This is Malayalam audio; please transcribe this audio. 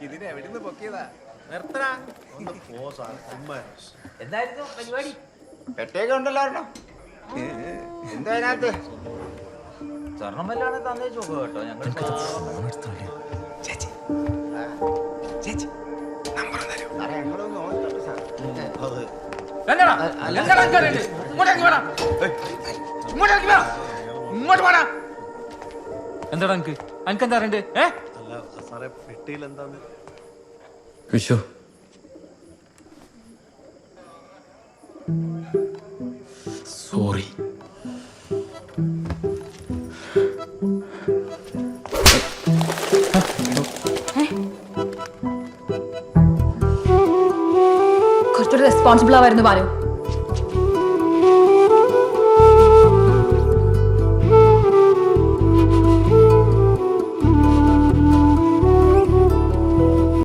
ഇതിനെ എവിടുന്ന് പൊക്കിയതാ? നിർത്തടാ. എന്തായിരുന്നു പരിപാടി? പെട്ടയൊക്കെ ഉണ്ടല്ലോ ഒരെണ്ണം. എന്താ അതിനകത്ത്? സ്വർണം വല്ലാണ് തന്നേച്ചു നോക്കുക കേട്ടോ. ഞങ്ങൾ സാറേ ഞങ്ങളൊന്ന് നോക്കിക്കോട്ടെ സാർ. എന്താടാ എനിക്ക് എന്താ അറിയണ്ടേ? വിശ്വ സോറി. കുറച്ചുകൂടി റെസ്പോൺസിബിൾ ആവായിരുന്നു ബാലു.